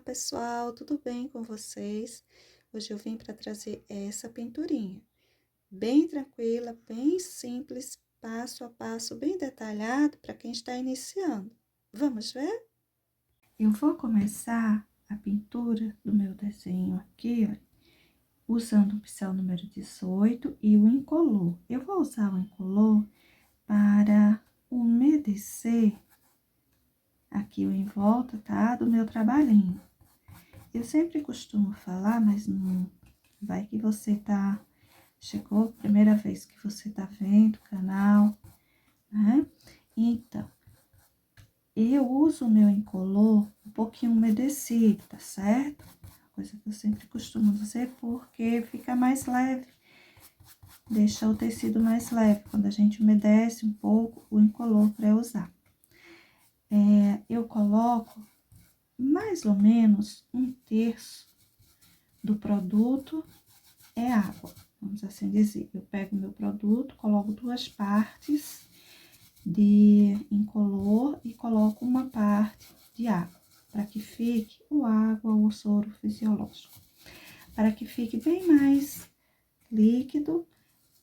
pessoal, tudo bem com vocês? Hoje eu vim para trazer essa pinturinha, bem tranquila, bem simples, passo a passo, bem detalhado para quem está iniciando. Vamos ver? Eu vou começar a pintura do meu desenho aqui, ó, usando o pincel número 18 e o incolor. Eu vou usar o incolor para umedecer aqui o em volta, tá? Do meu trabalhinho. Eu sempre costumo falar, mas não vai que você chegou, primeira vez que você tá vendo o canal, né? Então, eu uso o meu incolor um pouquinho umedecido, tá certo? Coisa que eu sempre costumo fazer porque fica mais leve, deixa o tecido mais leve. Quando a gente umedece um pouco o incolor para usar. Eu coloco mais ou menos 1/3 do produto é água, vamos assim dizer. Eu pego meu produto, coloco 2 partes de incolor e coloco uma parte de água, para que fique o soro fisiológico. Para que fique bem mais líquido,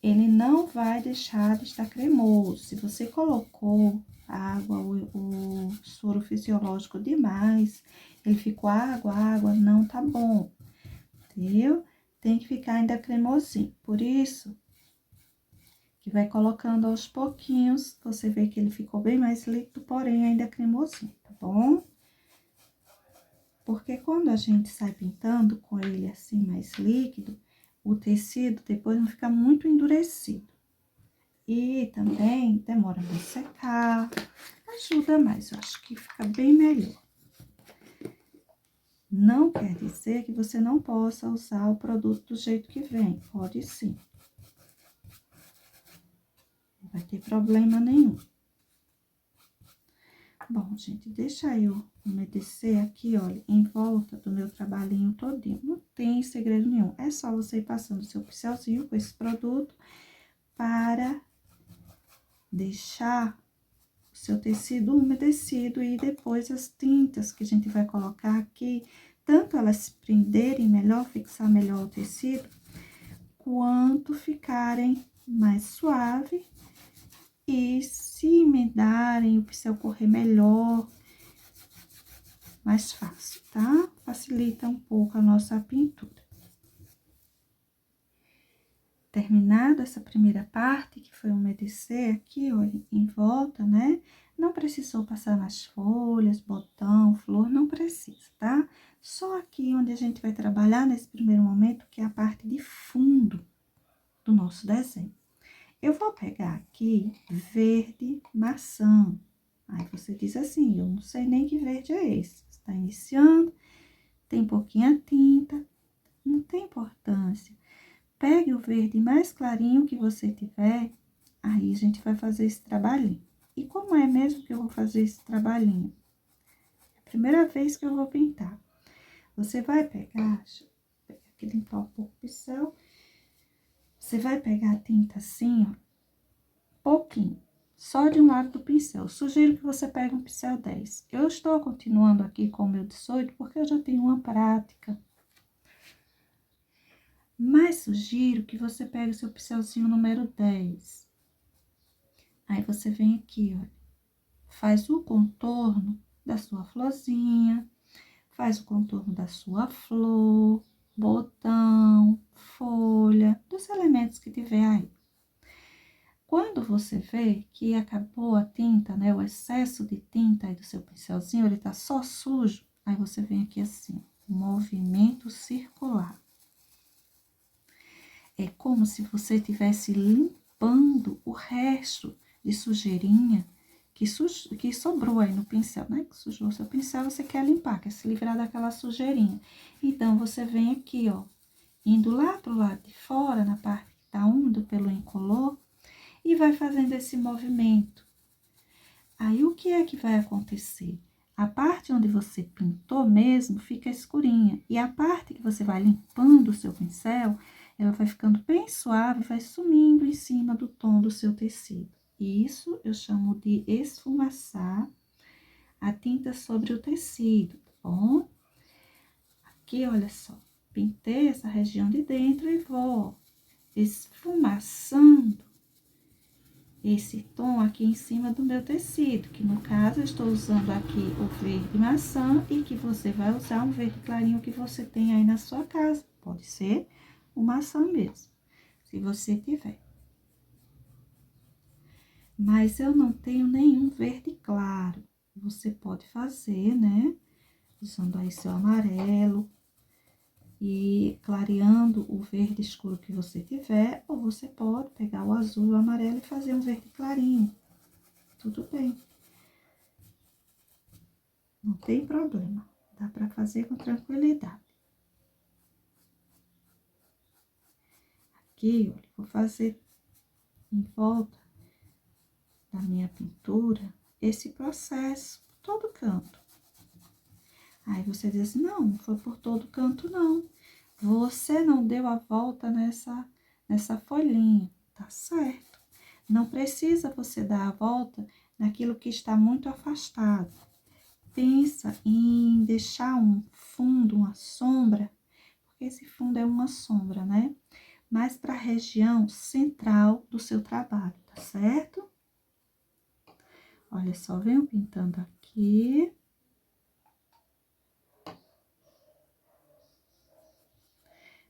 ele não vai deixar de estar cremoso. Se você colocou água, o soro fisiológico demais, ele ficou água, não tá bom, entendeu? Tem que ficar ainda cremosinho. Por isso, que vai colocando aos pouquinhos, você vê que ele ficou bem mais líquido, porém ainda cremosinho, tá bom? Porque quando a gente sai pintando com ele assim mais líquido, o tecido depois não fica muito endurecido. E também demora pra secar, ajuda mais, eu acho que fica bem melhor. Não quer dizer que você não possa usar o produto do jeito que vem, pode sim. Não vai ter problema nenhum. Bom, gente, deixa eu umedecer aqui, olha, em volta do meu trabalhinho todinho. Não tem segredo nenhum, é só você ir passando o seu pincelzinho com esse produto para deixar o seu tecido umedecido e depois as tintas que a gente vai colocar aqui, tanto elas se prenderem melhor, fixar melhor o tecido, quanto ficarem mais suave e se emendarem, o pincel correr melhor, mais fácil, tá? Facilita um pouco a nossa pintura. Terminada essa primeira parte, que foi umedecer aqui, olha, em volta, né? Não precisou passar nas folhas, botão, flor, não precisa, tá? Só aqui onde a gente vai trabalhar nesse primeiro momento, que é a parte de fundo do nosso desenho. Eu vou pegar aqui verde maçã. Aí você diz assim, eu não sei nem que verde é esse. Está iniciando, tem pouquinha tinta, não tem importância. Pegue o verde mais clarinho que você tiver, aí a gente vai fazer esse trabalhinho. E como é mesmo que eu vou fazer esse trabalhinho? É a primeira vez que eu vou pintar. Você vai pegar, deixa eu pegar aqui, limpar um pouco o pincel. Você vai pegar a tinta assim, ó, pouquinho, só de um lado do pincel. Sugiro que você pegue um pincel 10. Eu estou continuando aqui com o meu 18 porque eu já tenho uma prática. Mas sugiro que você pegue o seu pincelzinho número 10. Aí, você vem aqui, ó, faz o contorno da sua florzinha, faz o contorno da sua flor, botão, folha, dos elementos que tiver aí. Quando você vê que acabou a tinta, né, o excesso de tinta aí do seu pincelzinho, ele tá só sujo, aí você vem aqui assim, movimento circular. É como se você estivesse limpando o resto de sujeirinha que sobrou aí no pincel, né? Que sujou o seu pincel, você quer limpar, quer se livrar daquela sujeirinha. Então, você vem aqui, ó, indo lá pro lado de fora, na parte que tá úmida pelo incolor, e vai fazendo esse movimento. Aí, o que é que vai acontecer? A parte onde você pintou mesmo fica escurinha, e a parte que você vai limpando o seu pincel, ela vai ficando bem suave, vai sumindo em cima do tom do seu tecido. Isso eu chamo de esfumaçar a tinta sobre o tecido, tá bom? Aqui, olha só, pintei essa região de dentro e vou esfumaçando esse tom aqui em cima do meu tecido, que no caso eu estou usando aqui o verde maçã e que você vai usar um verde clarinho que você tem aí na sua casa. Pode ser o maçã mesmo, se você tiver. Mas eu não tenho nenhum verde claro. Você pode fazer, né? Usando aí seu amarelo e clareando o verde escuro que você tiver, ou você pode pegar o azul e o amarelo e fazer um verde clarinho. Tudo bem. Não tem problema. Dá pra fazer com tranquilidade. Aqui, olha, vou fazer em volta da minha pintura esse processo por todo canto. Aí você diz assim, não foi por todo canto, não. Você não deu a volta nessa folhinha, tá certo. Não precisa você dar a volta naquilo que está muito afastado. Pensa em deixar um fundo, uma sombra, porque esse fundo é uma sombra, né? Mais para a região central do seu trabalho, tá certo? Olha só, venho pintando aqui.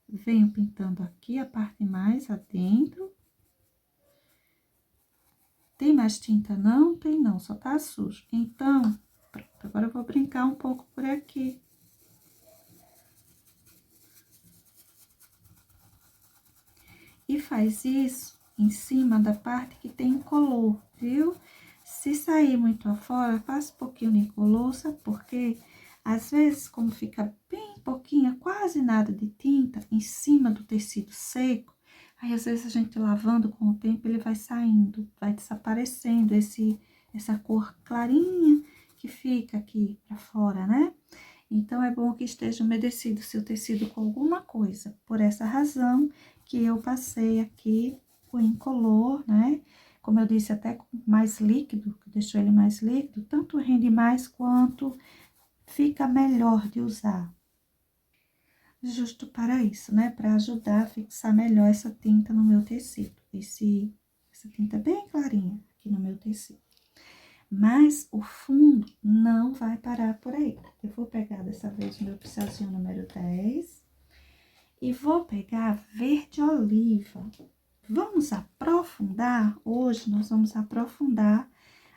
Venho pintando aqui a parte mais adentro. Tem mais tinta? Não, tem não, só tá sujo. Então, pronto, agora eu vou brincar um pouco por aqui. E faz isso em cima da parte que tem incolor, viu? Se sair muito afora, faça um pouquinho de incolor, sabe por quê? Às vezes, como fica bem pouquinha, quase nada de tinta em cima do tecido seco, aí às vezes a gente lavando com o tempo, ele vai saindo, vai desaparecendo essa cor clarinha que fica aqui pra fora, né? Então, é bom que esteja umedecido o seu tecido com alguma coisa. Por essa razão que eu passei aqui o incolor, né? Como eu disse, até com mais líquido, que deixou ele mais líquido, tanto rende mais quanto fica melhor de usar. Justo para isso, né? Para ajudar a fixar melhor essa tinta no meu tecido. Essa tinta bem clarinha aqui no meu tecido. Mas o fundo não vai parar por aí. Eu vou pegar dessa vez o meu pincelzinho número 10 e vou pegar verde oliva. Vamos aprofundar, hoje nós vamos aprofundar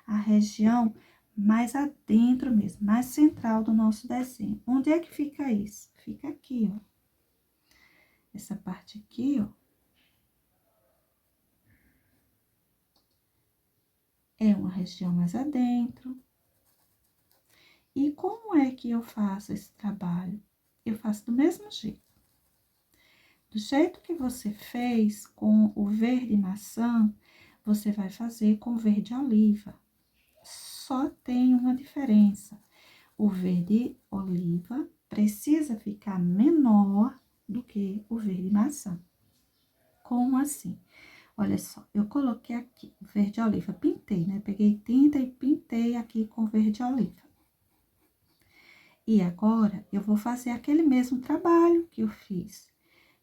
a região mais adentro mesmo, mais central do nosso desenho. Onde é que fica isso? Fica aqui, ó. Essa parte aqui, ó. É uma região mais adentro. E como é que eu faço esse trabalho? Eu faço do mesmo jeito. Do jeito que você fez com o verde maçã, você vai fazer com verde oliva. Só tem uma diferença. O verde oliva precisa ficar menor do que o verde maçã. Como assim? Olha só, eu coloquei aqui o verde oliva, pintei, né? Peguei tinta e pintei aqui com verde oliva. E agora, eu vou fazer aquele mesmo trabalho que eu fiz.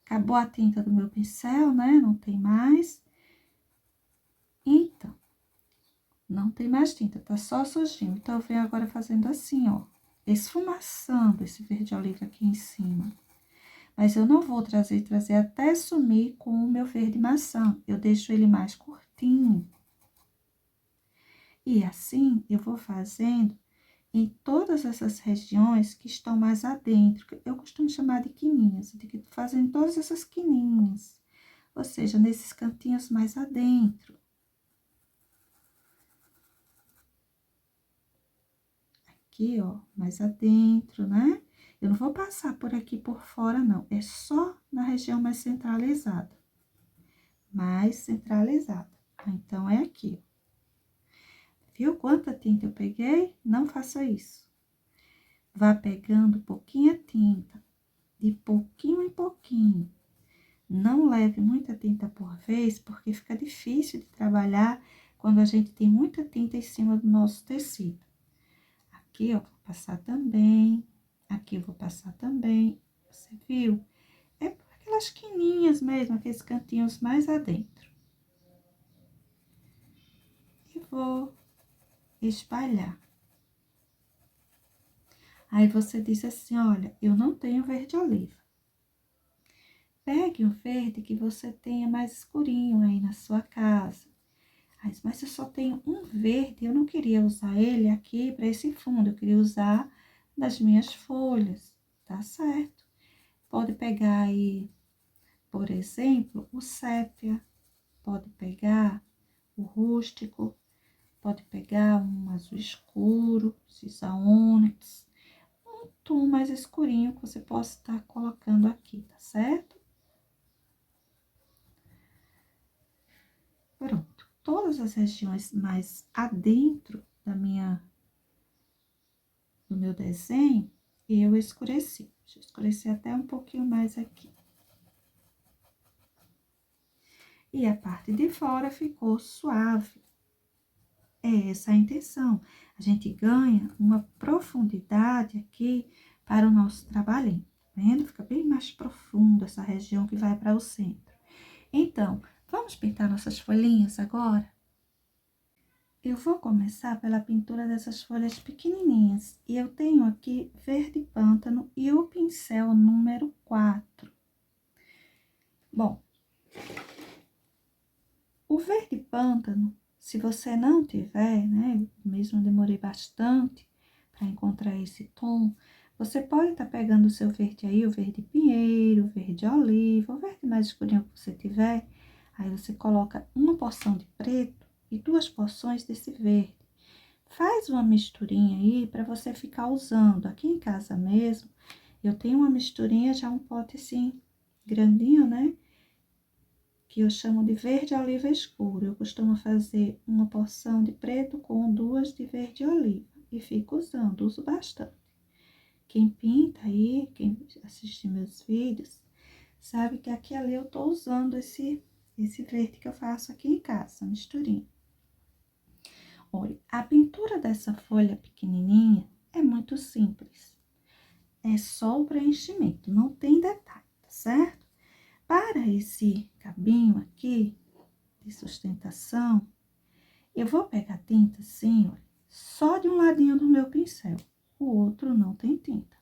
Acabou a tinta do meu pincel, né? Não tem mais. Então, não tem mais tinta, tá só sujinho. Então, eu venho agora fazendo assim, ó. Esfumaçando esse verde oliva aqui em cima. Mas eu não vou trazer até sumir com o meu verde maçã. Eu deixo ele mais curtinho. E assim, eu vou fazendo em todas essas regiões que estão mais adentro. Eu costumo chamar de quininhas. Eu tenho que fazer em todas essas quininhas. Ou seja, nesses cantinhos mais adentro. Aqui, ó, mais adentro, né? Eu não vou passar por aqui por fora, não. É só na região mais centralizada. Mais centralizada. Então, é aqui. Viu quanta tinta eu peguei? Não faça isso. Vá pegando pouquinha tinta, de pouquinho em pouquinho. Não leve muita tinta por vez, porque fica difícil de trabalhar quando a gente tem muita tinta em cima do nosso tecido. Aqui, ó, vou passar também Aqui eu vou passar também, você viu? É por aquelas quininhas mesmo, aqueles cantinhos mais adentro. E vou espalhar. Aí você diz assim, olha, eu não tenho verde oliva. Pegue um verde que você tenha mais escurinho aí na sua casa. Mas eu só tenho um verde, eu não queria usar ele aqui para esse fundo, eu queria usar das minhas folhas, tá certo? Pode pegar aí, por exemplo, o sépia, pode pegar o rústico, pode pegar um azul escuro, cisa ônix, um tom mais escurinho que você possa estar colocando aqui, tá certo? Pronto. Todas as regiões mais adentro do meu desenho, eu escureci. Deixa eu escurecer até um pouquinho mais aqui. E a parte de fora ficou suave. É essa a intenção. A gente ganha uma profundidade aqui para o nosso trabalhinho, tá vendo? Fica bem mais profundo essa região que vai para o centro. Então, vamos pintar nossas folhinhas agora? Eu vou começar pela pintura dessas folhas pequenininhas. E eu tenho aqui verde pântano e o pincel número 4. Bom, o verde pântano, se você não tiver, né, mesmo demorei bastante para encontrar esse tom, você pode estar pegando o seu verde aí, o verde pinheiro, o verde oliva, o verde mais escurinho que você tiver, aí você coloca uma porção de preto e 2 porções desse verde. Faz uma misturinha aí para você ficar usando. Aqui em casa mesmo, eu tenho uma misturinha, já um pote assim, grandinho, né? Que eu chamo de verde oliva escuro. Eu costumo fazer uma porção de preto com 2 de verde oliva. E fico usando, uso bastante. Quem pinta aí, quem assiste meus vídeos, sabe que aqui e ali eu tô usando esse verde que eu faço aqui em casa, misturinha. Olha, a pintura dessa folha pequenininha é muito simples. É só o preenchimento, não tem detalhe, tá certo? Para esse cabinho aqui de sustentação, eu vou pegar tinta assim, olha, só de um ladinho do meu pincel. O outro não tem tinta.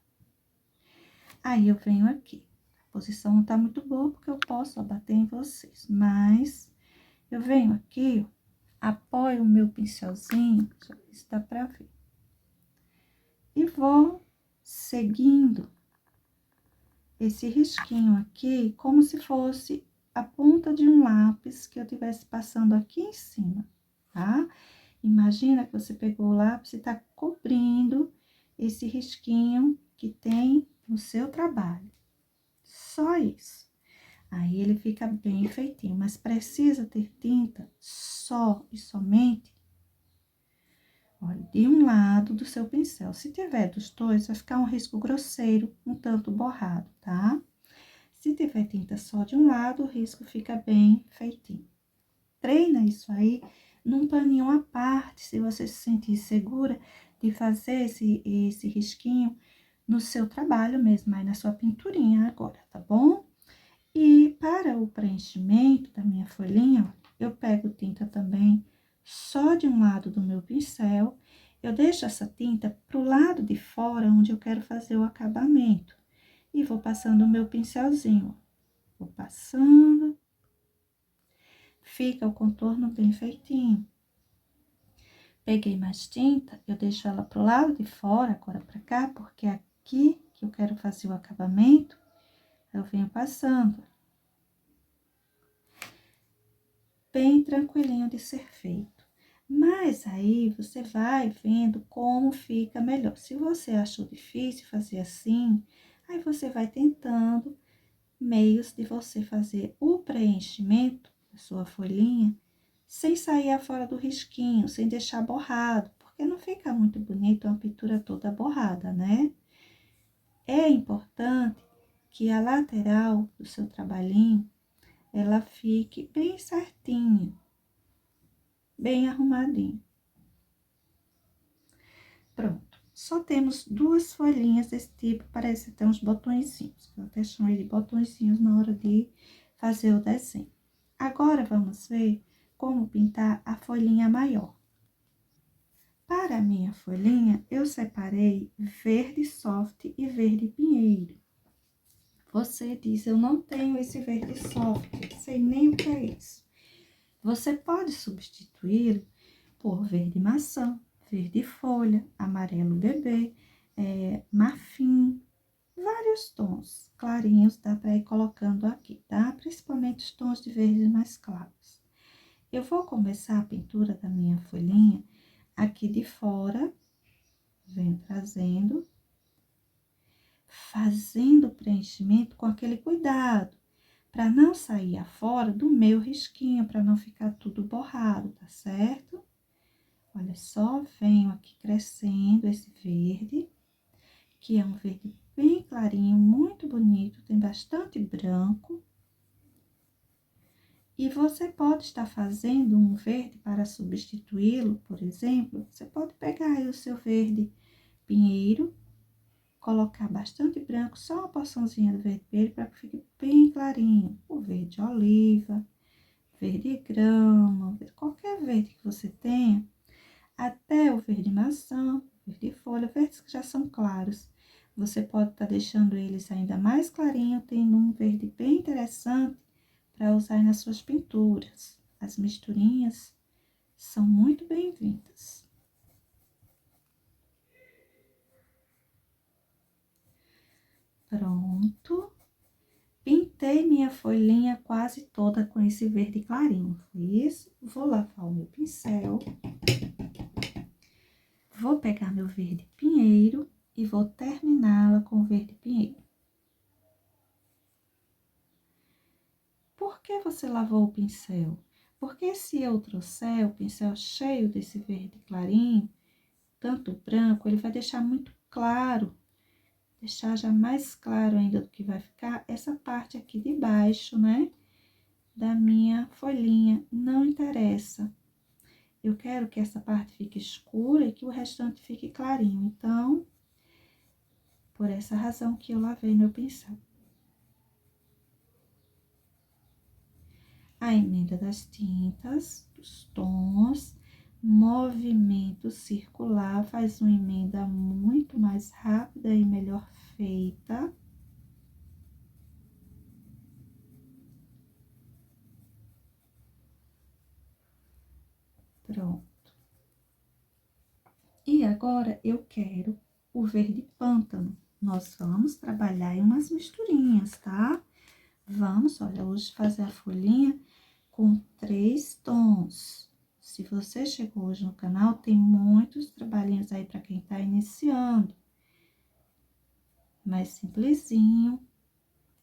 Aí eu venho aqui. A posição não tá muito boa porque eu posso abater em vocês, mas eu venho aqui, ó, apoio o meu pincelzinho, deixa eu ver se dá pra ver. E vou seguindo esse risquinho aqui, como se fosse a ponta de um lápis que eu tivesse passando aqui em cima, tá? Imagina que você pegou o lápis e tá cobrindo esse risquinho que tem no seu trabalho. Só isso. Aí ele fica bem feitinho, mas precisa ter tinta só e somente, olha, de um lado do seu pincel. Se tiver dos dois, vai ficar um risco grosseiro, um tanto borrado, tá? Se tiver tinta só de um lado, o risco fica bem feitinho. Treina isso aí num paninho à parte, se você se sentir segura de fazer esse risquinho no seu trabalho mesmo, aí na sua pinturinha agora, tá bom? E para o preenchimento da minha folhinha, eu pego tinta também só de um lado do meu pincel, eu deixo essa tinta pro lado de fora, onde eu quero fazer o acabamento. E vou passando o meu pincelzinho, vou passando, fica o contorno bem feitinho. Peguei mais tinta, eu deixo ela pro lado de fora, agora pra cá, porque é aqui que eu quero fazer o acabamento, eu venho passando. Bem tranquilinho de ser feito. Mas aí, você vai vendo como fica melhor. Se você achou difícil fazer assim, aí você vai tentando meios de você fazer o preenchimento da sua folhinha sem sair fora do risquinho, sem deixar borrado, porque não fica muito bonito uma pintura toda borrada, né? É importante que a lateral do seu trabalhinho, ela fique bem certinha, bem arrumadinho. Pronto. só temos 2 folhinhas desse tipo, parece ter uns botõezinhos. Eu até chamo ele de botõezinhos na hora de fazer o desenho. Agora, vamos ver como pintar a folhinha maior. Para a minha folhinha, eu separei verde soft e verde pinheiro. Você diz, eu não tenho esse verde soft, sei nem o que é isso. Você pode substituí-lo por verde maçã, verde folha, amarelo bebê, marfim, vários tons clarinhos, dá para ir colocando aqui, tá? Principalmente os tons de verde mais claros. Eu vou começar a pintura da minha folhinha aqui de fora, venho trazendo, fazendo o preenchimento com aquele cuidado, para não sair afora do meu risquinho, para não ficar tudo borrado, tá certo? Olha só, venho aqui crescendo esse verde, que é um verde bem clarinho, muito bonito, tem bastante branco. E você pode estar fazendo um verde para substituí-lo, por exemplo, você pode pegar aí o seu verde pinheiro, colocar bastante branco, só uma porçãozinha do verde pinheiro para que fique bem clarinho. O verde oliva, verde grama, qualquer verde que você tenha, até o verde maçã, verde folha, verdes que já são claros. Você pode estar deixando eles ainda mais clarinho, tendo um verde bem interessante para usar nas suas pinturas. As misturinhas são muito bem-vindas. Pronto. Pintei minha folhinha quase toda com esse verde clarinho. Foi isso. Vou lavar o meu pincel. Vou pegar meu verde pinheiro e vou terminá-la com o verde pinheiro. Por que você lavou o pincel? Porque se eu trouxer o pincel cheio desse verde clarinho, tanto branco, ele vai deixar muito claro, deixar já mais claro ainda do que vai ficar essa parte aqui de baixo, né? Da minha folhinha, não interessa. Eu quero que essa parte fique escura e que o restante fique clarinho. Então, por essa razão que eu lavei meu pincel. A emenda das tintas, dos tons, movimento circular, faz uma emenda muito mais rápida e melhor feita. Pronto. E agora, eu quero o verde pântano. Nós vamos trabalhar em umas misturinhas, tá? Vamos, olha, hoje fazer a folhinha com 3 tons. Se você chegou hoje no canal, tem muitos trabalhinhos aí para quem tá iniciando. Mais simplesinho.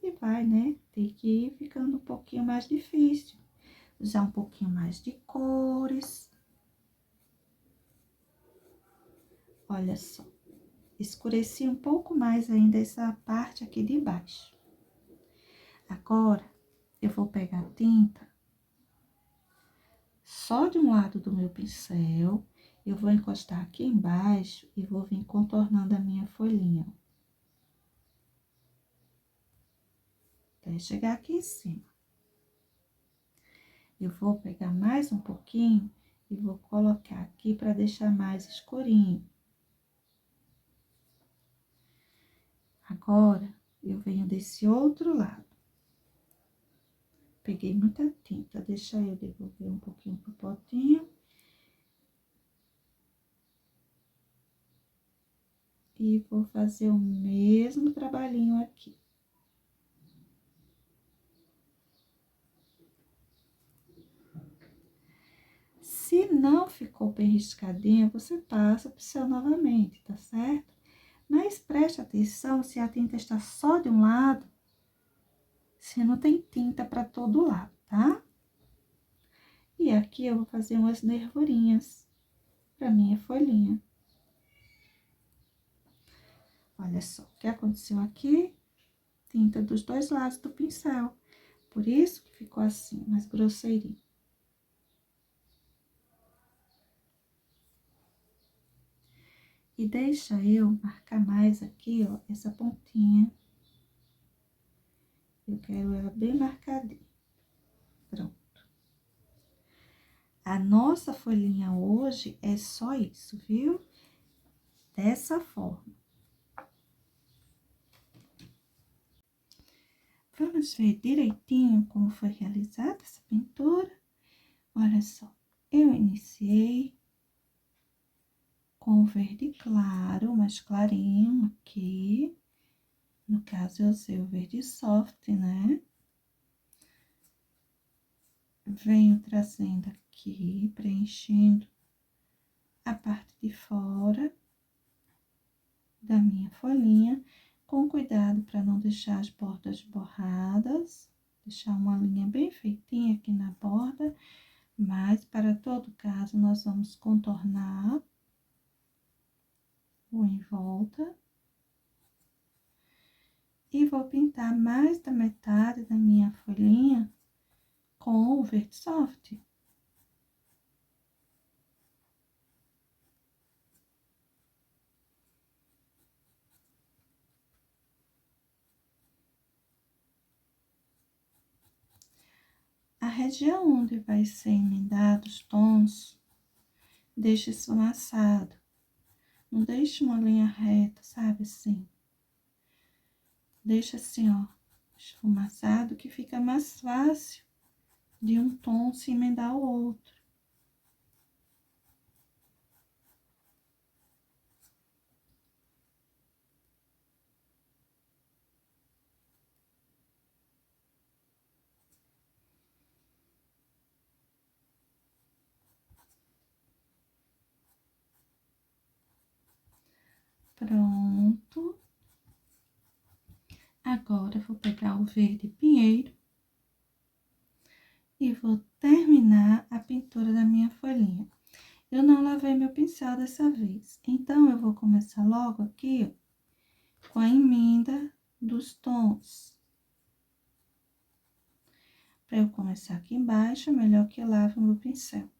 E vai, né? Tem que ir ficando um pouquinho mais difícil. Usar um pouquinho mais de cores. Olha só. Escureci um pouco mais ainda essa parte aqui de baixo. Agora, eu vou pegar a tinta só de um lado do meu pincel, eu vou encostar aqui embaixo e vou vir contornando a minha folhinha. Até chegar aqui em cima. Eu vou pegar mais um pouquinho e vou colocar aqui para deixar mais escurinho. Agora, eu venho desse outro lado. Peguei muita tinta, deixa eu devolver um pouquinho pro potinho. E vou fazer o mesmo trabalhinho aqui. Se não ficou bem riscadinho, você passa o pincel novamente, tá certo? Mas preste atenção se a tinta está só de um lado, se não tem tinta para todo lado, tá? E aqui eu vou fazer umas nervurinhas para minha folhinha. Olha só o que aconteceu aqui, tinta dos dois lados do pincel. Por isso que ficou assim, mais grosseirinho. E deixa eu marcar mais aqui, ó, essa pontinha. Eu quero ela bem marcadinha. Pronto. A nossa folhinha hoje é só isso, viu? Dessa forma. Vamos ver direitinho como foi realizada essa pintura. Olha só, eu iniciei com o verde claro, mais clarinho aqui. No caso, eu usei o verde soft, né? Venho trazendo aqui, preenchendo a parte de fora da minha folhinha, com cuidado para não deixar as bordas borradas, deixar uma linha bem feitinha aqui na borda, mas para todo caso nós vamos contornar o em volta. E vou pintar mais da metade da minha folhinha com o verde soft. A região onde vai ser emendado os tons, deixa esfumaçado. Não deixe uma linha reta, sabe assim? Deixa assim, ó, esfumaçado, que fica mais fácil de um tom se emendar ao outro. Pronto. Agora, eu vou pegar o verde pinheiro e vou terminar a pintura da minha folhinha. Eu não lavei meu pincel dessa vez, então eu vou começar logo aqui, ó, com a emenda dos tons. Para eu começar aqui embaixo, é melhor que eu lave o meu pincel,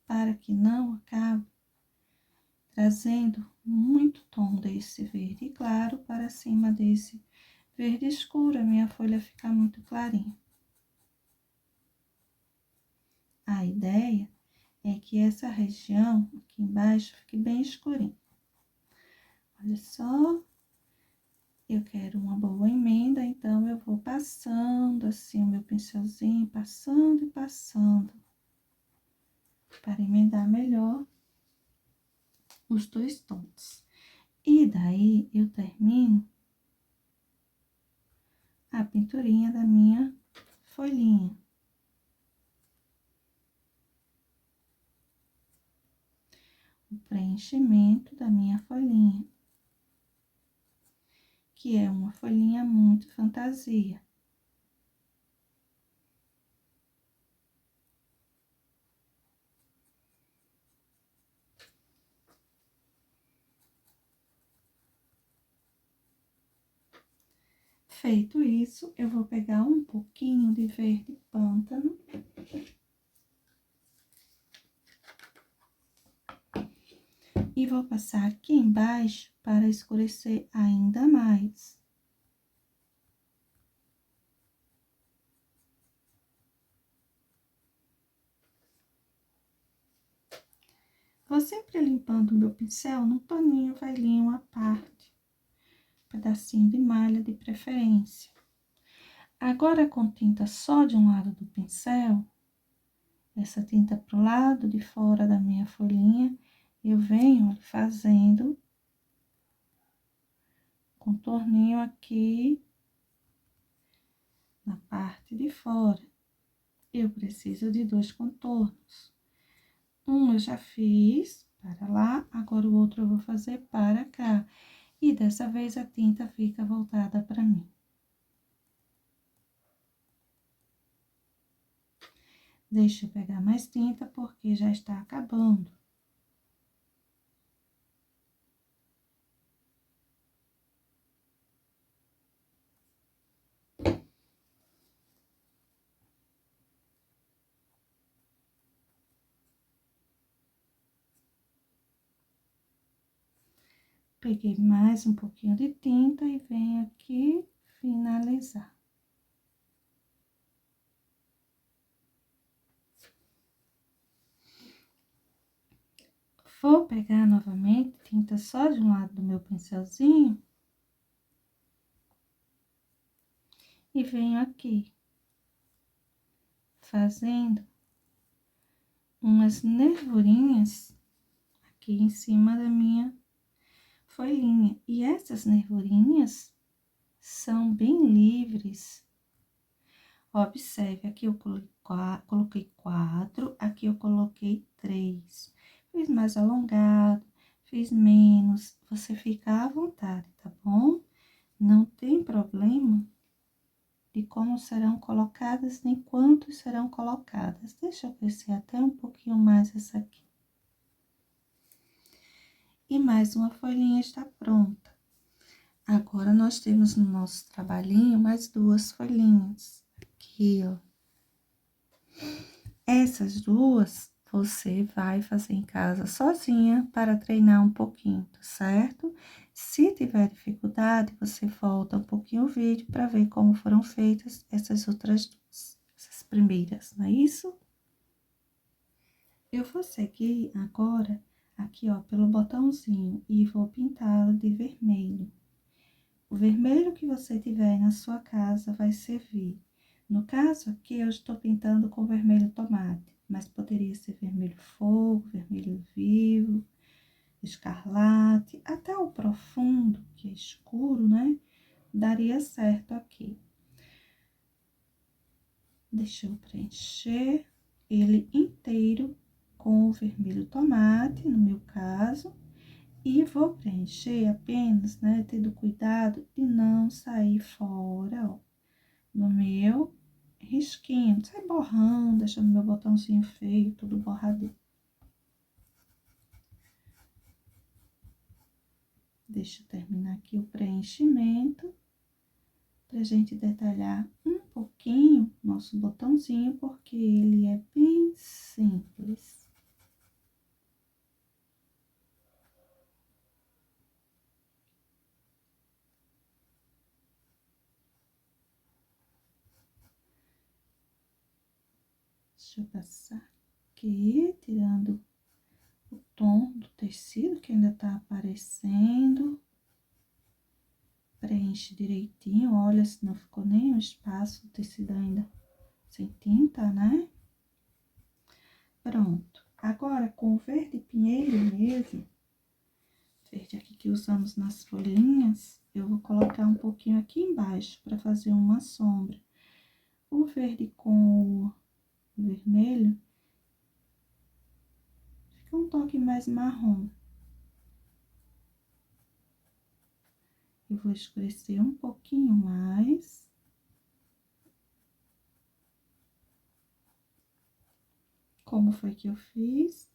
para que não acabe trazendo muito tom desse verde claro para cima desse verde escuro, a minha folha fica muito clarinha. A ideia é que essa região aqui embaixo fique bem escurinha. Olha só, eu quero uma boa emenda, então eu vou passando assim o meu pincelzinho, passando e passando, para emendar melhor os dois tons. E daí, eu termino a pinturinha da minha folhinha. O preenchimento da minha folhinha, que é uma folhinha muito fantasia. Feito isso, eu vou pegar um pouquinho de verde pântano. E vou passar aqui embaixo para escurecer ainda mais. Vou sempre limpando o meu pincel num paninho velhinho à parte. Pedacinho de malha de preferência. Agora, com tinta só de um lado do pincel, essa tinta pro lado de fora da minha folhinha, eu venho fazendo contorninho aqui na parte de fora. Eu preciso de dois contornos. Um eu já fiz para lá, agora o outro eu vou fazer para cá. E dessa vez a tinta fica voltada para mim. Deixa eu pegar mais tinta, porque já está acabando. Peguei mais um pouquinho de tinta e venho aqui finalizar. Vou pegar novamente tinta só de um lado do meu pincelzinho. E venho aqui, fazendo umas nervurinhas aqui em cima da minha folhinha. E essas nervurinhas são bem livres. Observe, aqui eu coloquei 4, aqui eu coloquei 3. Fiz mais alongado, fiz menos, você fica à vontade, tá bom? Não tem problema de como serão colocadas, nem quantos serão colocadas. Deixa eu crescer até um pouquinho mais essa aqui. E mais uma folhinha está pronta. Agora, nós temos no nosso trabalhinho mais 2 folhinhas. Aqui, ó. Essas 2, você vai fazer em casa sozinha para treinar um pouquinho, tá certo? Se tiver dificuldade, você volta um pouquinho o vídeo para ver como foram feitas essas outras 2, essas primeiras, não é isso? Eu vou seguir agora aqui, ó, pelo botãozinho e vou pintá-lo de vermelho. O vermelho que você tiver na sua casa vai servir. No caso aqui, eu estou pintando com vermelho tomate, mas poderia ser vermelho fogo, vermelho vivo, escarlate, até o profundo, que é escuro, né? Daria certo aqui. Deixa eu preencher ele inteiro com o vermelho tomate, no meu caso. E vou preencher apenas, né, tendo cuidado de não sair fora, ó, no meu risquinho. Não sai borrando, deixando meu botãozinho feio, tudo borradinho. Deixa eu terminar aqui o preenchimento, pra gente detalhar um pouquinho nosso botãozinho, porque ele é bem simples. Deixa eu passar aqui, tirando o tom do tecido que ainda tá aparecendo. Preenche direitinho, olha se não ficou nem um espaço, o tecido ainda sem tinta, né? Pronto. Agora, com o verde pinheiro mesmo, verde aqui que usamos nas folhinhas, eu vou colocar um pouquinho aqui embaixo para fazer uma sombra. O verde com o vermelho fica um toque mais marrom. Eu vou escurecer um pouquinho mais. Como foi que eu fiz?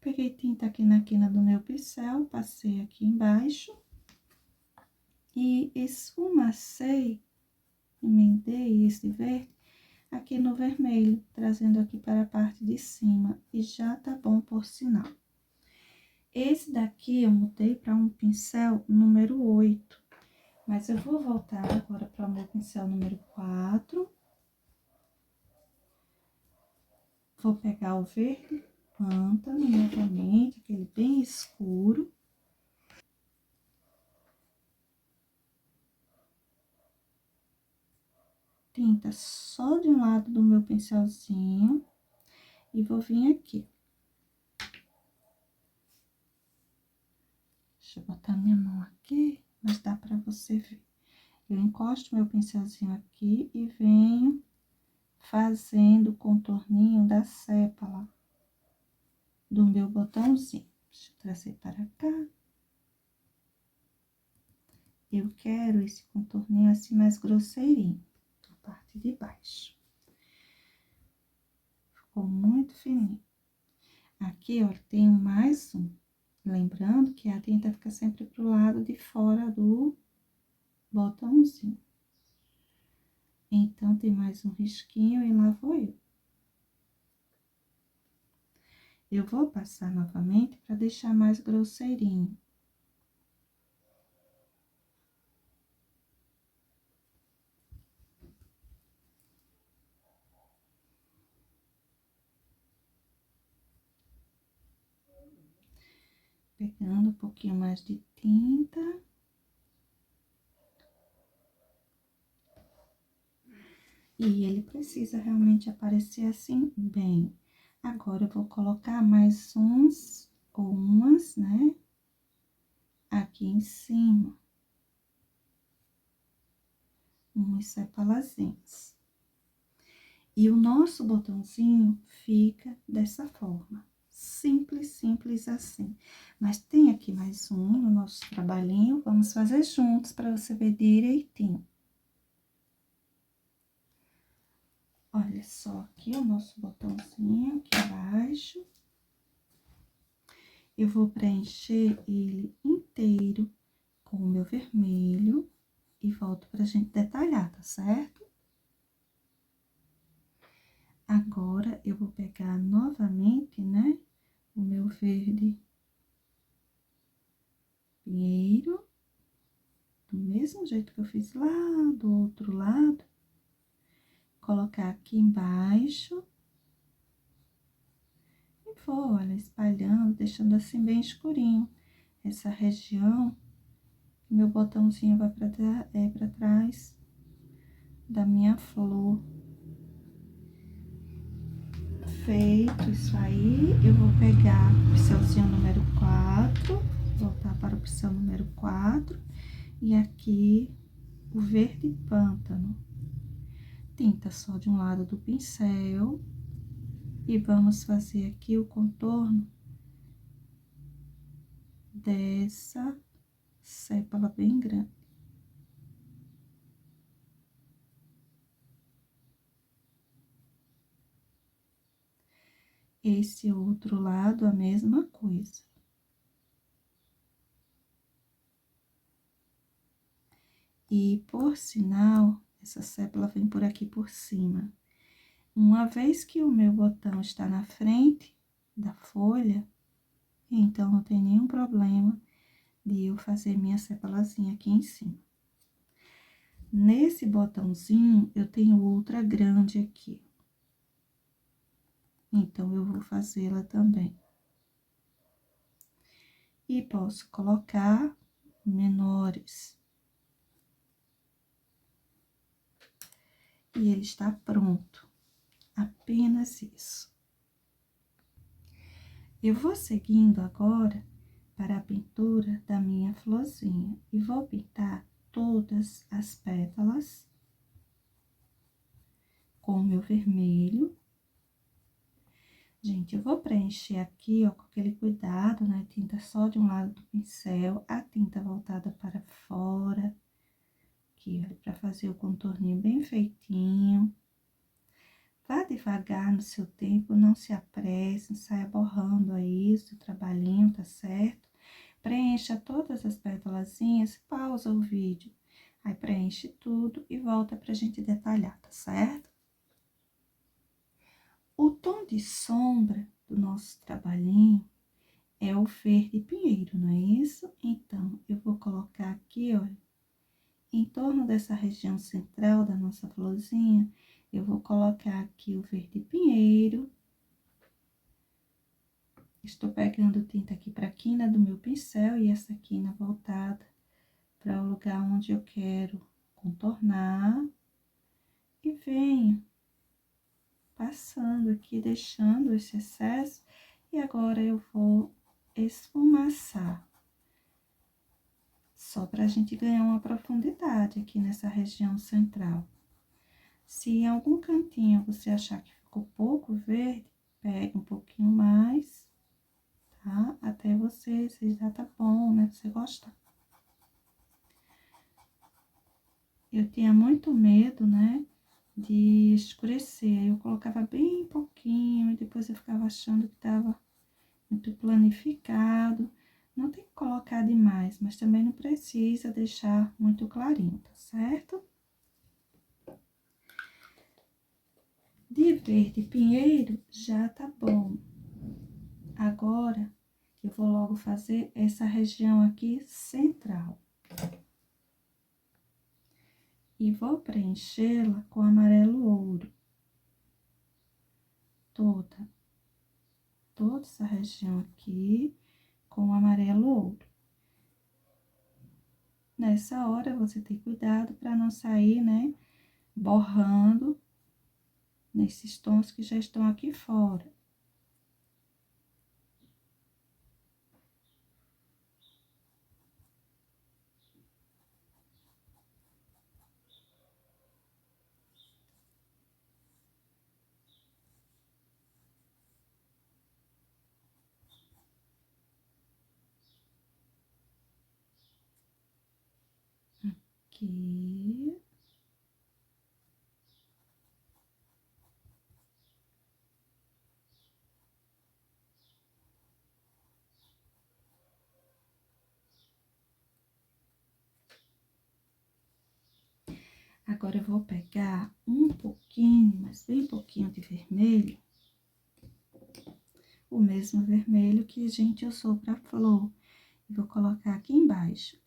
Peguei tinta aqui na quina do meu pincel, passei aqui embaixo. E esfumacei, emendei esse verde aqui no vermelho, trazendo aqui para a parte de cima. E já tá bom por sinal. Esse daqui eu mudei para um pincel número 8. Mas eu vou voltar agora para o meu pincel número 4. Vou pegar o verde pântano novamente, aquele bem escuro. Tinta só de um lado do meu pincelzinho. E vou vir aqui. Deixa eu botar minha mão aqui, mas dá pra você ver. Eu encosto meu pincelzinho aqui e venho fazendo o contorninho da sépala do meu botãozinho. Deixa eu trazer para cá. Eu quero esse contorninho assim mais grosseirinho, a parte de baixo. Ficou muito fininho. Aqui, ó, tenho mais um. Lembrando que a tinta fica sempre pro lado de fora do botãozinho. Então, tem mais um risquinho e lá vou eu. Eu vou passar novamente para deixar mais grosseirinho. pegando um pouquinho mais de tinta. E ele precisa realmente aparecer assim bem. Agora, eu vou colocar mais uns ou umas, né? Aqui em cima. Uns sepalazinhos. E o nosso botãozinho fica dessa forma. Simples, simples assim. Mas tem aqui mais um no nosso trabalhinho. Vamos fazer juntos para você ver direitinho. Olha só, aqui o nosso botãozinho aqui embaixo. Eu vou preencher ele inteiro com o meu vermelho e volto pra gente detalhar, tá certo? Agora, eu vou pegar novamente, né, o meu verde pinheiro, do mesmo jeito que eu fiz lá do outro lado, colocar aqui embaixo e vou, olha, espalhando, deixando assim bem escurinho essa região. Meu botãozinho vai pra trás da minha flor. Feito isso aí, eu vou pegar o pincelzinho número 4, voltar para o pincel número 4, e aqui o verde pântano. Tinta só de um lado do pincel, e vamos fazer aqui o contorno dessa sépala bem grande. Esse outro lado, a mesma coisa. E, por sinal, essa sépala vem por aqui por cima. Uma vez que o meu botão está na frente da folha, então não tem nenhum problema de eu fazer minha sepalazinha aqui em cima. Nesse botãozinho, eu tenho outra grande aqui. Então, eu vou fazê-la também. E posso colocar menores. E ele está pronto. Apenas isso. Eu vou seguindo agora para a pintura da minha florzinha. E vou pintar todas as pétalas com o meu vermelho. Gente, eu vou preencher aqui, ó, com aquele cuidado, né? Tinta só de um lado do pincel, a tinta voltada para fora. Aqui, ó, pra fazer o contorninho bem feitinho. Vá devagar no seu tempo, não se apresse, não saia borrando aí o seu trabalhinho, tá certo? Preencha todas as pétalazinhas, pausa o vídeo. Aí, preenche tudo e volta pra gente detalhar, tá certo? O tom de sombra do nosso trabalhinho é o verde pinheiro, não é isso? Então, eu vou colocar aqui, olha, em torno dessa região central da nossa florzinha, eu vou colocar aqui o verde pinheiro. Estou pegando tinta aqui para a quina do meu pincel e essa quina voltada para o lugar onde eu quero contornar. E venho passando aqui, deixando esse excesso. E agora, eu vou esfumaçar. Só para a gente ganhar uma profundidade aqui nessa região central. Se em algum cantinho você achar que ficou pouco verde, pega um pouquinho mais, tá? Até você já tá bom, né? Você gostar. Eu tinha muito medo, né? De escurecer. Aí eu colocava bem pouquinho e depois eu ficava achando que tava muito planificado. Não tem que colocar demais, mas também não precisa deixar muito clarinho, tá certo? De verde pinheiro já tá bom. Agora, eu vou logo fazer essa região aqui central. E vou preenchê-la com amarelo ouro. Toda essa região aqui, com o amarelo ouro. Nessa hora, você tem cuidado para não sair, né, borrando nesses tons que já estão aqui fora. Aqui. Agora, eu vou pegar um pouquinho, mas bem pouquinho de vermelho. O mesmo vermelho que a gente usou para flor. E vou colocar aqui embaixo.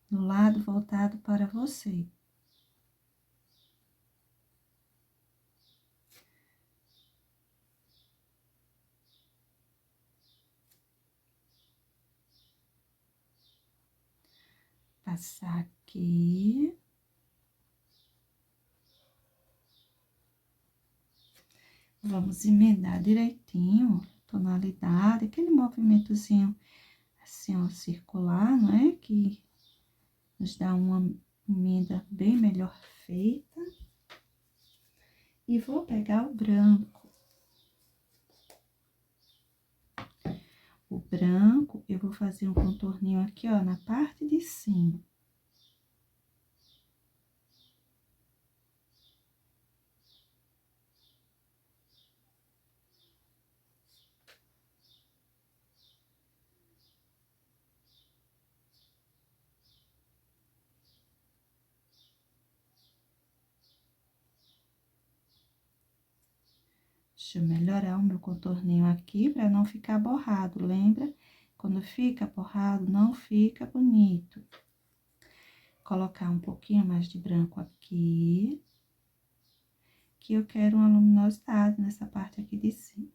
No lado voltado para você. Passar aqui. Vamos emendar direitinho, tonalidade, aquele movimentozinho assim, ó, circular, não é? Que nos dá uma emenda bem melhor feita. E vou pegar o branco. O branco, eu vou fazer um contorninho aqui, ó, na parte de cima. Deixa eu melhorar o meu contorninho aqui para não ficar borrado, lembra? Quando fica borrado, não fica bonito. Colocar um pouquinho mais de branco aqui. Que eu quero uma luminosidade nessa parte aqui de cima.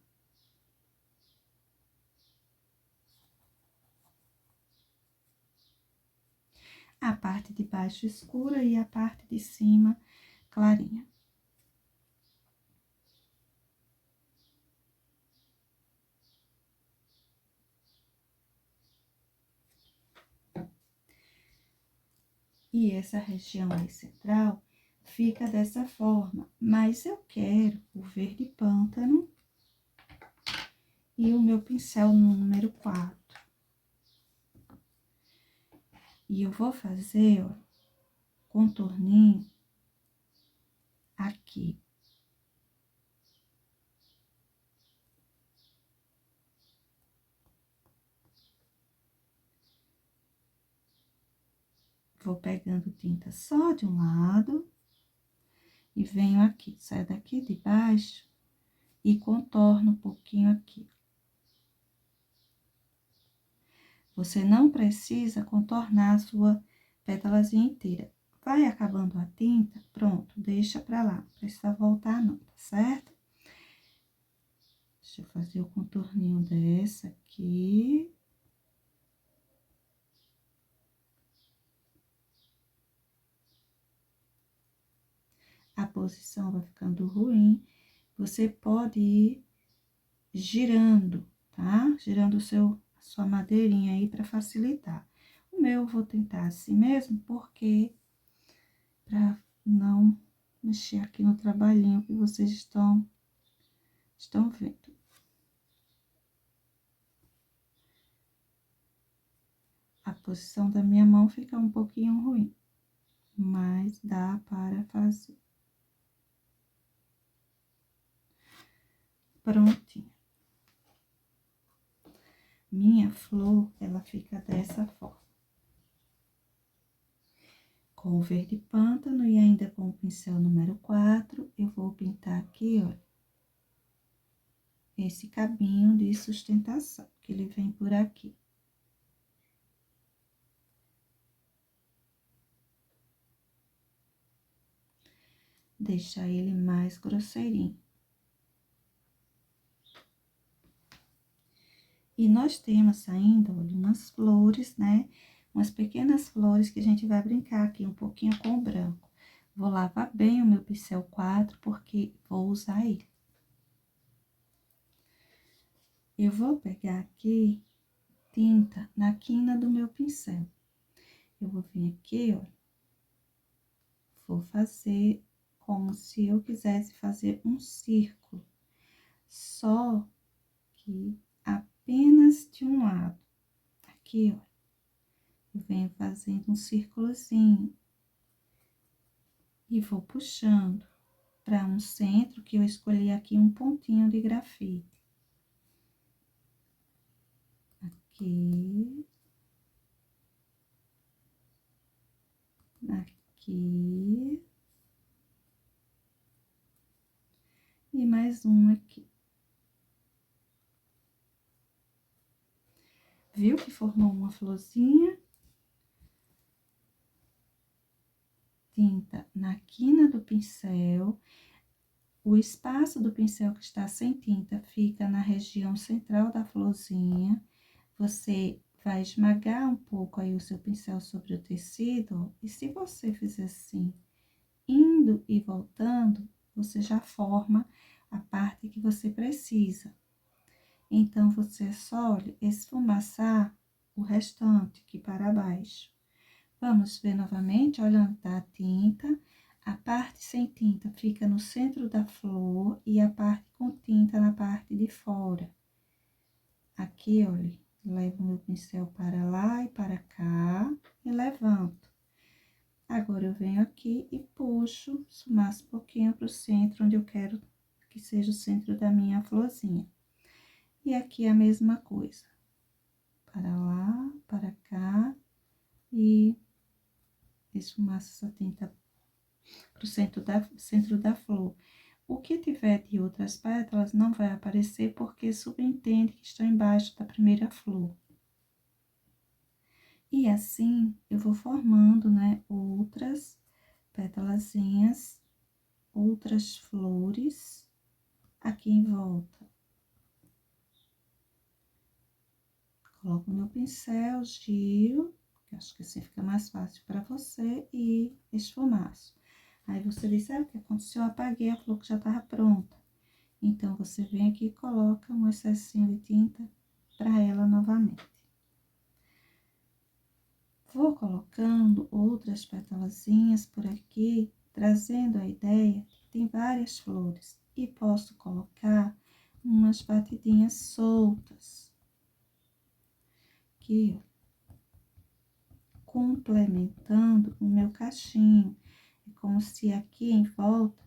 A parte de baixo escura e a parte de cima clarinha. E essa região aí central fica dessa forma, mas eu quero o verde pântano e o meu pincel número 4. E eu vou fazer, ó, contorninho aqui. Vou pegando tinta só de um lado e venho aqui, saio daqui de baixo e contorno um pouquinho aqui. Você não precisa contornar a sua pétalazinha inteira. Vai acabando a tinta, pronto, deixa pra lá, não precisa voltar não, tá certo? Deixa eu fazer o contorninho dessa aqui. A posição vai ficando ruim, você pode ir girando, tá? Girando a sua madeirinha aí pra facilitar. O meu eu vou tentar assim mesmo, porque pra não mexer aqui no trabalhinho que vocês estão vendo. A posição da minha mão fica um pouquinho ruim, mas dá para fazer. Prontinho. Minha flor, ela fica dessa forma. Com o verde pântano e ainda com o pincel número 4, eu vou pintar aqui, ó, esse cabinho de sustentação, que ele vem por aqui. Deixar ele mais grosseirinho. E nós temos ainda, olha, umas flores, né? Umas pequenas flores que a gente vai brincar aqui um pouquinho com o branco. Vou lavar bem o meu pincel 4, porque vou usar ele. Eu vou pegar aqui tinta na quina do meu pincel. Eu vou vir aqui, ó. Vou fazer como se eu quisesse fazer um círculo. Só que apenas de um lado. Aqui, ó. Eu venho fazendo um círculozinho. E vou puxando para um centro, que eu escolhi aqui um pontinho de grafite. Aqui. Aqui. E mais um aqui. Viu que formou uma florzinha? Tinta na quina do pincel. O espaço do pincel que está sem tinta fica na região central da florzinha. Você vai esmagar um pouco aí o seu pincel sobre o tecido. E se você fizer assim, indo e voltando, você já forma a parte que você precisa. Então, você só esfumaçar o restante aqui para baixo. Vamos ver novamente, olhando da tinta. A parte sem tinta fica no centro da flor e a parte com tinta na parte de fora. Aqui, olha, levo meu pincel para lá e para cá e levanto. Agora, eu venho aqui e puxo, esfumaço um pouquinho para o centro, onde eu quero que seja o centro da minha florzinha. E aqui a mesma coisa. Para lá, para cá e esfumaço essa tinta para o centro da flor. O que tiver de outras pétalas não vai aparecer porque subentende que estão embaixo da primeira flor. E assim, eu vou formando, né, outras pétalazinhas, outras flores aqui em volta. Coloco meu pincel, giro, que acho que assim fica mais fácil para você, e esfumaço. Aí, você diz, sabe o que aconteceu? Eu apaguei a flor que já estava pronta. Então, você vem aqui e coloca um excessinho de tinta para ela novamente. Vou colocando outras pétalazinhas por aqui, trazendo a ideia que tem várias flores. E posso colocar umas batidinhas soltas. Aqui, ó, complementando o meu cachinho. É como se aqui em volta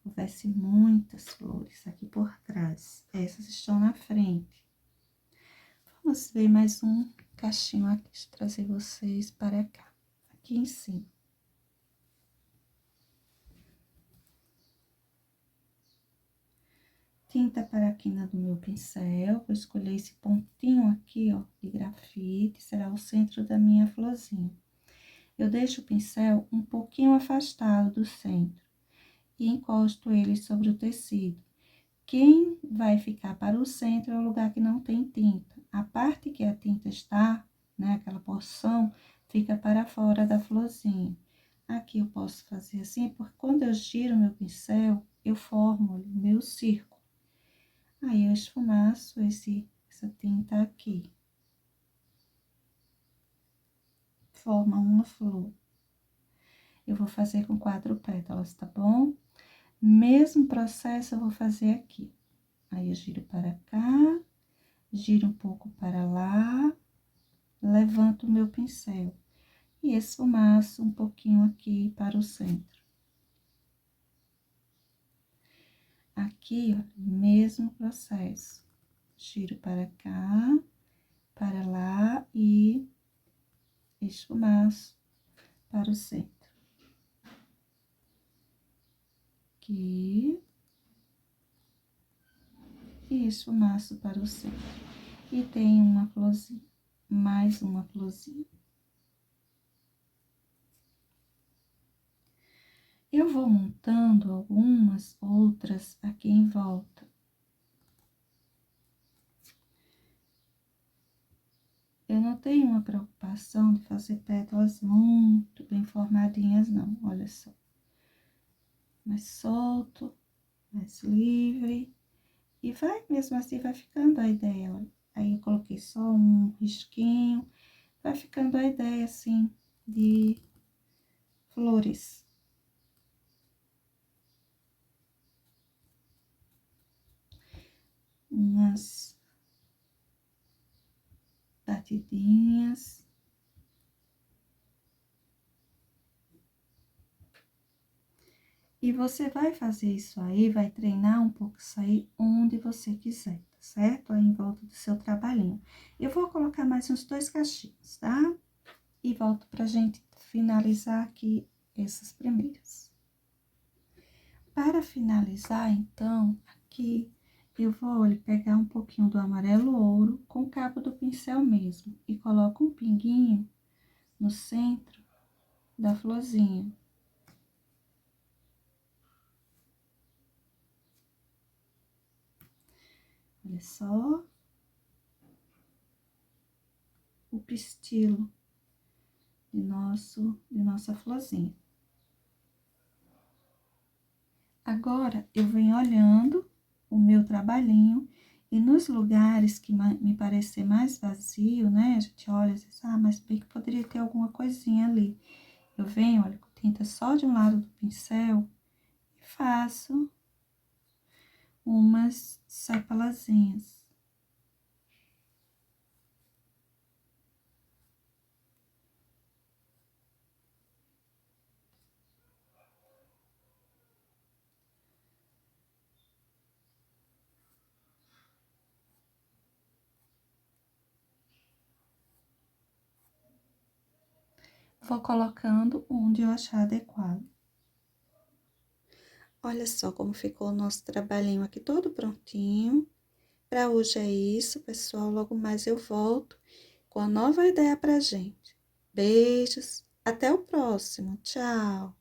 houvesse muitas flores aqui por trás. Essas estão na frente. Vamos ver mais um cachinho aqui, trazer vocês para cá, aqui em cima. Tinta para a quina do meu pincel, vou escolher esse pontinho aqui, ó, de grafite, será o centro da minha florzinha. Eu deixo o pincel um pouquinho afastado do centro e encosto ele sobre o tecido. Quem vai ficar para o centro é o lugar que não tem tinta. A parte que a tinta está, né, aquela porção, fica para fora da florzinha. Aqui eu posso fazer assim, porque quando eu giro meu pincel, eu formo o meu círculo. Aí, eu esfumaço essa tinta aqui. Forma uma flor. Eu vou fazer com 4 pétalas, tá bom? Mesmo processo eu vou fazer aqui. Aí, eu giro para cá, giro um pouco para lá, levanto o meu pincel e esfumaço um pouquinho aqui para o centro. Aqui, ó, mesmo processo. Giro para cá, para lá e esfumaço para o centro. Aqui. E esfumaço para o centro. E tem uma florzinha, mais uma florzinha. Eu vou montando algumas outras aqui em volta. não tenho uma preocupação de fazer pétalas muito bem formadinhas, não. Olha só. Mais solto, mais livre. E vai, mesmo assim, vai ficando a ideia, olha. Aí eu coloquei só um risquinho. Vai ficando a ideia, assim, de flores. Umas batidinhas. E você vai fazer isso aí, vai treinar um pouco isso aí onde você quiser, tá certo? Aí em volta do seu trabalhinho. Eu vou colocar mais uns 2 cachinhos, tá? E volto pra gente finalizar aqui essas primeiras. Para finalizar, então, aqui eu vou, olha, pegar um pouquinho do amarelo ouro com o cabo do pincel mesmo. E coloco um pinguinho no centro da florzinha. Olha só. O pistilo de nossa florzinha. Agora, eu venho olhando o meu trabalhinho e nos lugares que me parecer mais vazio, né? A gente olha e diz, ah, mas bem que poderia ter alguma coisinha ali. Eu venho, olha, com tinta só de um lado do pincel e faço umas sepalazinhas. Vou colocando onde eu achar adequado. Olha só como ficou o nosso trabalhinho aqui todo prontinho. Para hoje é isso, pessoal. Logo mais eu volto com a nova ideia pra gente. Beijos, até o próximo. Tchau!